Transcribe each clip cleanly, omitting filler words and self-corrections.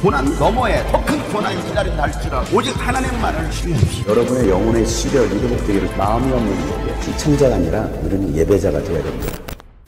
고난 너머에 더 큰 고난이 기다린다 할지라도 오직 하나님만을 신뢰하십시오. 여러분의 영혼의 시력이 회복되기를 마음이 없는 자에게 시청자가 아니라 우리는 예배자가 되어야 됩니다.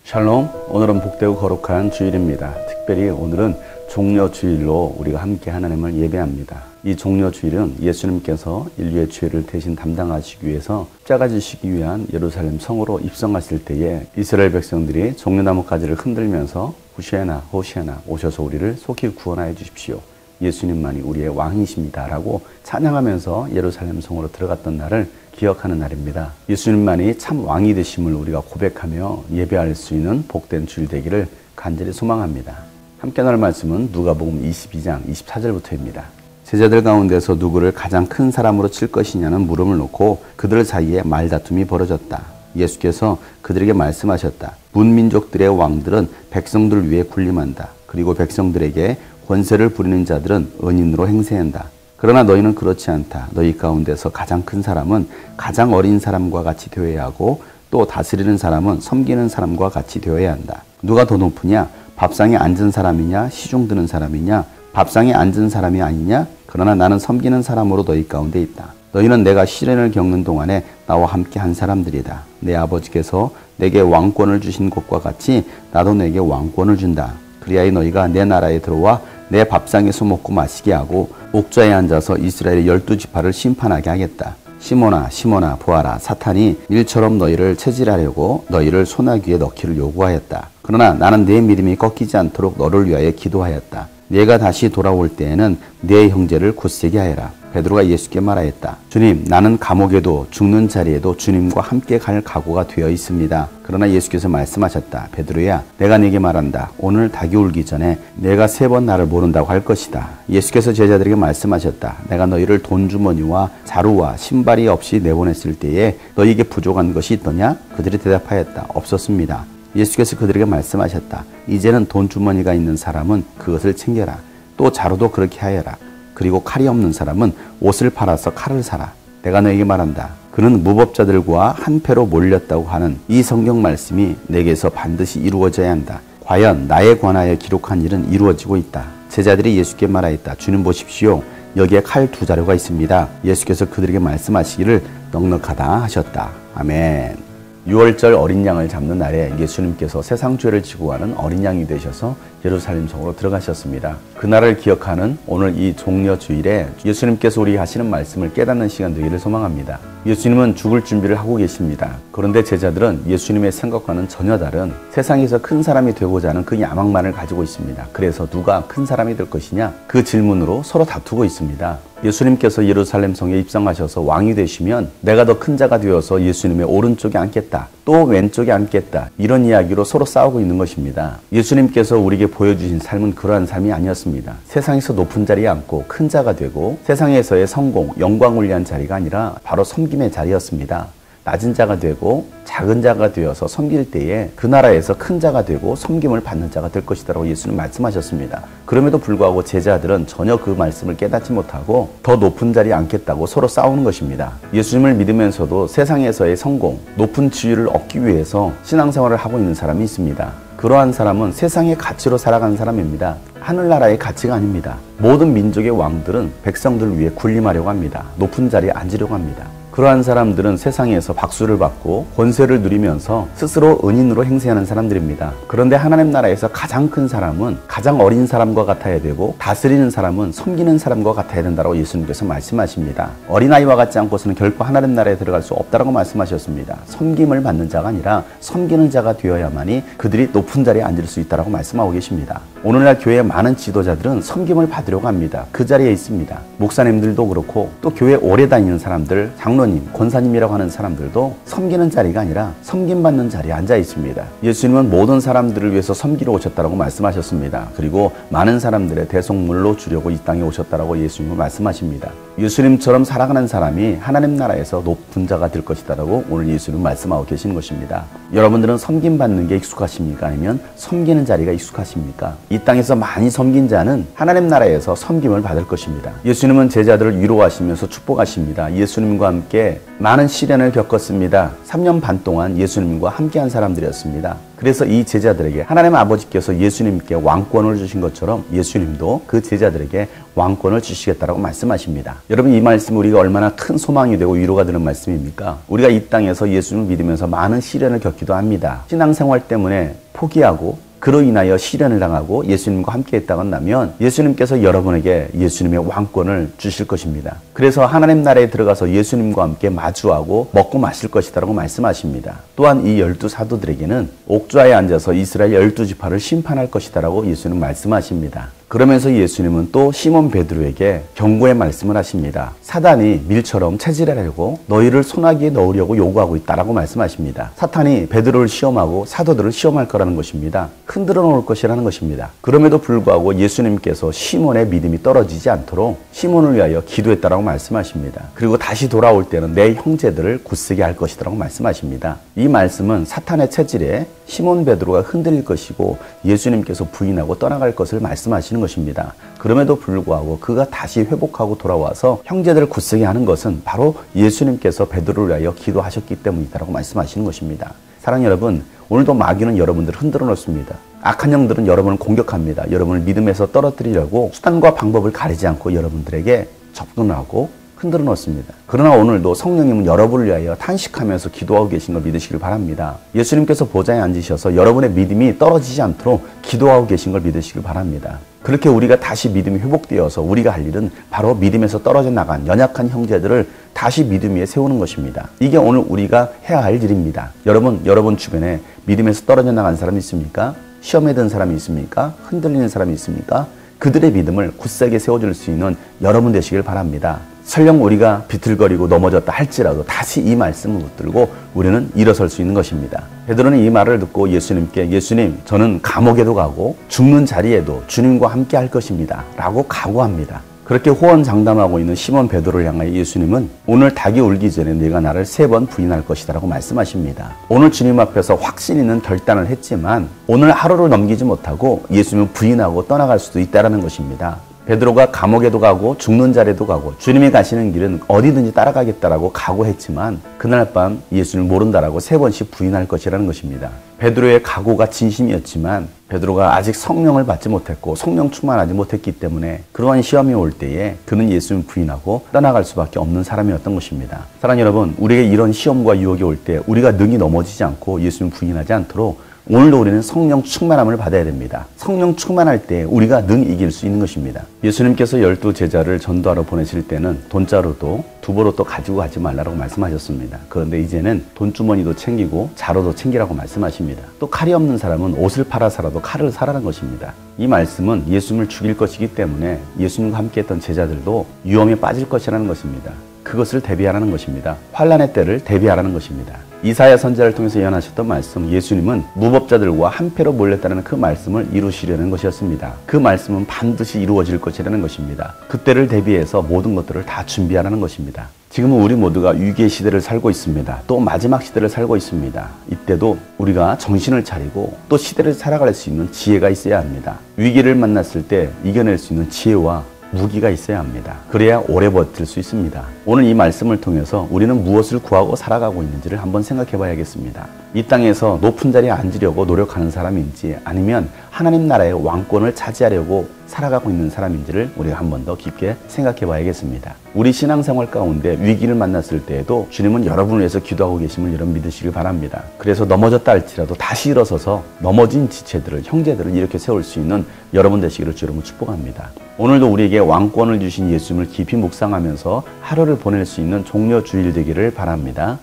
샬롬, 오늘은 복되고 거룩한 주일입니다. 특별히 오늘은 종려주일로 우리가 함께 하나님을 예배합니다. 이 종려주일은 예수님께서 인류의 죄를 대신 담당하시기 위해서 십자가 지시기 위한 예루살렘 성으로 입성하실 때에 이스라엘 백성들이 종려나무 가지를 흔들면서 후시에나 호시에나 오셔서 우리를 속히 구원하여 주십시오. 예수님만이 우리의 왕이십니다 라고 찬양하면서 예루살렘 성으로 들어갔던 날을 기억하는 날입니다. 예수님만이 참 왕이 되심을 우리가 고백하며 예배할 수 있는 복된 주일 되기를 간절히 소망합니다. 함께 나눌 말씀은 누가복음 22장 24절부터입니다. 제자들 가운데서 누구를 가장 큰 사람으로 칠 것이냐는 물음을 놓고 그들 사이에 말다툼이 벌어졌다. 예수께서 그들에게 말씀하셨다. 문민족들의 왕들은 백성들 위에 군림한다. 그리고 백성들에게 권세를 부리는 자들은 은인으로 행세한다. 그러나 너희는 그렇지 않다. 너희 가운데서 가장 큰 사람은 가장 어린 사람과 같이 되어야 하고 또 다스리는 사람은 섬기는 사람과 같이 되어야 한다. 누가 더 높으냐? 밥상에 앉은 사람이냐? 시중 드는 사람이냐? 밥상에 앉은 사람이 아니냐? 그러나 나는 섬기는 사람으로 너희 가운데 있다. 너희는 내가 시련을 겪는 동안에 나와 함께 한 사람들이다. 내 아버지께서 내게 왕권을 주신 것과 같이 나도 내게 왕권을 준다. 그리하여 너희가 내 나라에 들어와 내 밥상에서 먹고 마시게 하고 옥좌에 앉아서 이스라엘의 12지파를 심판하게 하겠다. 시몬아 시몬아 보아라, 사탄이 밀처럼 너희를 체질하려고 너희를 소나기에 넣기를 요구하였다. 그러나 나는 내 믿음이 꺾이지 않도록 너를 위하여 기도하였다. 네가 다시 돌아올 때에는 네 형제를 굳세게 하여라. 베드로가 예수께 말하였다. 주님, 나는 감옥에도 죽는 자리에도 주님과 함께 갈 각오가 되어 있습니다. 그러나 예수께서 말씀하셨다. 베드로야, 내가 네게 말한다. 오늘 닭이 울기 전에 내가 3번 나를 모른다고 할 것이다. 예수께서 제자들에게 말씀하셨다. 내가 너희를 돈주머니와 자루와 신발이 없이 내보냈을 때에 너희에게 부족한 것이 있더냐? 그들이 대답하였다. 없었습니다. 예수께서 그들에게 말씀하셨다. 이제는 돈주머니가 있는 사람은 그것을 챙겨라. 또 자루도 그렇게 하여라. 그리고 칼이 없는 사람은 옷을 팔아서 칼을 사라. 내가 너에게 말한다. 그는 무법자들과 한패로 몰렸다고 하는 이 성경 말씀이 내게서 반드시 이루어져야 한다. 과연 나에 관하여 기록한 일은 이루어지고 있다. 제자들이 예수께 말하였다. 주님 보십시오. 여기에 칼 2자루가 있습니다. 예수께서 그들에게 말씀하시기를 넉넉하다 하셨다. 아멘. 6월절 어린 양을 잡는 날에 예수님께서 세상 죄를 지고 가는 어린 양이 되셔서 예루살렘 성으로 들어가셨습니다. 그날을 기억하는 오늘 이 종려주일에 예수님께서 우리 하시는 말씀을 깨닫는 시간 되기를 소망합니다. 예수님은 죽을 준비를 하고 계십니다. 그런데 제자들은 예수님의 생각과는 전혀 다른 세상에서 큰 사람이 되고자 하는 그 야망만을 가지고 있습니다. 그래서 누가 큰 사람이 될 것이냐? 그 질문으로 서로 다투고 있습니다. 예수님께서 예루살렘 성에 입성하셔서 왕이 되시면 내가 더 큰 자가 되어서 예수님의 오른쪽에 앉겠다. 또 왼쪽에 앉겠다. 이런 이야기로 서로 싸우고 있는 것입니다. 예수님께서 우리에게 보여주신 삶은 그러한 삶이 아니었습니다. 세상에서 높은 자리에 앉고 큰 자가 되고 세상에서의 성공, 영광을 위한 자리가 아니라 바로 섬김의 자리였습니다. 낮은 자가 되고 작은 자가 되어서 섬길 때에 그 나라에서 큰 자가 되고 섬김을 받는 자가 될 것이라고 예수님 말씀하셨습니다. 그럼에도 불구하고 제자들은 전혀 그 말씀을 깨닫지 못하고 더 높은 자리에 앉겠다고 서로 싸우는 것입니다. 예수님을 믿으면서도 세상에서의 성공, 높은 지위를 얻기 위해서 신앙생활을 하고 있는 사람이 있습니다. 그러한 사람은 세상의 가치로 살아가는 사람입니다. 하늘나라의 가치가 아닙니다. 모든 민족의 왕들은 백성들을 위해 군림하려고 합니다. 높은 자리에 앉으려고 합니다. 그러한 사람들은 세상에서 박수를 받고 권세를 누리면서 스스로 은인으로 행세하는 사람들입니다. 그런데 하나님 나라에서 가장 큰 사람은 가장 어린 사람과 같아야 되고 다스리는 사람은 섬기는 사람과 같아야 된다고 예수님께서 말씀하십니다. 어린아이와 같지 않고서는 결코 하나님 나라에 들어갈 수 없다고 말씀하셨습니다. 섬김을 받는 자가 아니라 섬기는 자가 되어야만이 그들이 높은 자리에 앉을 수 있다고 말씀하고 계십니다. 오늘날 교회의 많은 지도자들은 섬김을 받으려고 합니다. 그 자리에 있습니다. 목사님들도 그렇고 또 교회 오래 다니는 사람들, 장로님, 권사님이라고 하는 사람들도 섬기는 자리가 아니라 섬김받는 자리에 앉아 있습니다. 예수님은 모든 사람들을 위해서 섬기러 오셨다고 말씀하셨습니다. 그리고 많은 사람들의 대속물로 주려고 이 땅에 오셨다고 예수님은 말씀하십니다. 예수님처럼 살아가는 사람이 하나님 나라에서 높은 자가 될 것이다라고 오늘 예수님은 말씀하고 계시는 것입니다. 여러분들은 섬김받는 게 익숙하십니까? 아니면 섬기는 자리가 익숙하십니까? 이 땅에서 많이 섬긴 자는 하나님 나라에서 섬김을 받을 것입니다. 예수님은 제자들을 위로하시면서 축복하십니다. 예수님과 함께 많은 시련을 겪었습니다. 3년 반 동안 예수님과 함께한 사람들이었습니다. 그래서 이 제자들에게 하나님 아버지께서 예수님께 왕권을 주신 것처럼 예수님도 그 제자들에게 왕권을 주시겠다라고 말씀하십니다. 여러분, 이 말씀이 우리가 얼마나 큰 소망이 되고 위로가 되는 말씀입니까? 우리가 이 땅에서 예수님을 믿으면서 많은 시련을 겪기도 합니다. 신앙생활 때문에 포기하고 그로 인하여 시련을 당하고 예수님과 함께 했다고 한다면 예수님께서 여러분에게 예수님의 왕권을 주실 것입니다. 그래서 하나님 나라에 들어가서 예수님과 함께 마주하고 먹고 마실 것이다라고 말씀하십니다. 또한 이 12 사도들에게는 옥좌에 앉아서 이스라엘 12지파를 심판할 것이다라고 예수님 말씀하십니다. 그러면서 예수님은 또 시몬 베드로에게 경고의 말씀을 하십니다. 사단이 밀처럼 체질하려고 너희를 소나기에 넣으려고 요구하고 있다라고 말씀하십니다. 사탄이 베드로를 시험하고 사도들을 시험할 거라는 것입니다. 흔들어 놓을 것이라는 것입니다. 그럼에도 불구하고 예수님께서 시몬의 믿음이 떨어지지 않도록 시몬을 위하여 기도했다라고 말씀하십니다. 그리고 다시 돌아올 때는 내 형제들을 굳세게 할 것이라고 말씀하십니다. 이 말씀은 사탄의 체질에 시몬 베드로가 흔들릴 것이고 예수님께서 부인하고 떠나갈 것을 말씀하시는 것입니다. 그럼에도 불구하고 그가 다시 회복하고 돌아와서 형제들을 굳세게 하는 것은 바로 예수님께서 베드로를 위하여 기도하셨기 때문이다라고 말씀하시는 것입니다. 사랑하는 여러분, 오늘도 마귀는 여러분들을 흔들어 놓습니다. 악한 영들은 여러분을 공격합니다. 여러분을 믿음에서 떨어뜨리려고 수단과 방법을 가리지 않고 여러분들에게 접근하고 흔들어 놓습니다. 그러나 오늘도 성령님은 여러분을 위하여 탄식하면서 기도하고 계신 걸 믿으시길 바랍니다. 예수님께서 보좌에 앉으셔서 여러분의 믿음이 떨어지지 않도록 기도하고 계신 걸 믿으시길 바랍니다. 그렇게 우리가 다시 믿음이 회복되어서 우리가 할 일은 바로 믿음에서 떨어져 나간 연약한 형제들을 다시 믿음 위에 세우는 것입니다. 이게 오늘 우리가 해야 할 일입니다. 여러분 주변에 믿음에서 떨어져 나간 사람이 있습니까? 시험에 든 사람이 있습니까? 흔들리는 사람이 있습니까? 그들의 믿음을 굳세게 세워줄 수 있는 여러분 되시길 바랍니다. 설령 우리가 비틀거리고 넘어졌다 할지라도 다시 이 말씀을 붙들고 우리는 일어설 수 있는 것입니다. 베드로는 이 말을 듣고 예수님께 예수님, 저는 감옥에도 가고 죽는 자리에도 주님과 함께 할 것입니다 라고 각오합니다. 그렇게 호언장담하고 있는 시몬 베드로를 향하여 예수님은 오늘 닭이 울기 전에 네가 나를 3번 부인할 것이다 라고 말씀하십니다. 오늘 주님 앞에서 확신 있는 결단을 했지만 오늘 하루를 넘기지 못하고 예수님은 부인하고 떠나갈 수도 있다는 것입니다. 베드로가 감옥에도 가고 죽는 자리에도 가고 주님이 가시는 길은 어디든지 따라가겠다라고 각오했지만 그날 밤 예수님을 모른다라고 3번씩 부인할 것이라는 것입니다. 베드로의 각오가 진심이었지만 베드로가 아직 성령을 받지 못했고 성령 충만하지 못했기 때문에 그러한 시험이 올 때에 그는 예수님을 부인하고 떠나갈 수밖에 없는 사람이었던 것입니다. 사랑하는 여러분, 우리에게 이런 시험과 유혹이 올 때 우리가 능히 넘어지지 않고 예수님을 부인하지 않도록 오늘도 우리는 성령 충만함을 받아야 됩니다. 성령 충만할 때 우리가 능히 이길 수 있는 것입니다. 예수님께서 12 제자를 전도하러 보내실 때는 돈자루도 두보로 또 가지고 가지 말라고 말씀하셨습니다. 그런데 이제는 돈주머니도 챙기고 자루도 챙기라고 말씀하십니다. 또 칼이 없는 사람은 옷을 팔아서라도 칼을 사라는 것입니다. 이 말씀은 예수님을 죽일 것이기 때문에 예수님과 함께했던 제자들도 위험에 빠질 것이라는 것입니다. 그것을 대비하라는 것입니다. 환난의 때를 대비하라는 것입니다. 이사야 선지자를 통해서 예언하셨던 말씀, 예수님은 무법자들과 한패로 몰렸다는 그 말씀을 이루시려는 것이었습니다. 그 말씀은 반드시 이루어질 것이라는 것입니다. 그때를 대비해서 모든 것들을 다 준비하라는 것입니다. 지금은 우리 모두가 위기의 시대를 살고 있습니다. 또 마지막 시대를 살고 있습니다. 이때도 우리가 정신을 차리고 또 시대를 살아갈 수 있는 지혜가 있어야 합니다. 위기를 만났을 때 이겨낼 수 있는 지혜와 무기가 있어야 합니다. 그래야 오래 버틸 수 있습니다. 오늘 이 말씀을 통해서 우리는 무엇을 구하고 살아가고 있는지를 한번 생각해 봐야겠습니다. 이 땅에서 높은 자리에 앉으려고 노력하는 사람인지 아니면 하나님 나라의 왕권을 차지하려고 살아가고 있는 사람인지를 우리가 한 번 더 깊게 생각해 봐야겠습니다. 우리 신앙생활 가운데 위기를 만났을 때에도 주님은 여러분을 위해서 기도하고 계심을 여러분 믿으시길 바랍니다. 그래서 넘어졌다 할지라도 다시 일어서서 넘어진 지체들을, 형제들을 이렇게 세울 수 있는 여러분 되시기를 주 여러분 축복합니다. 오늘도 우리에게 왕권을 주신 예수님을 깊이 묵상하면서 하루를 보낼 수 있는 종려 주일 되기를 바랍니다.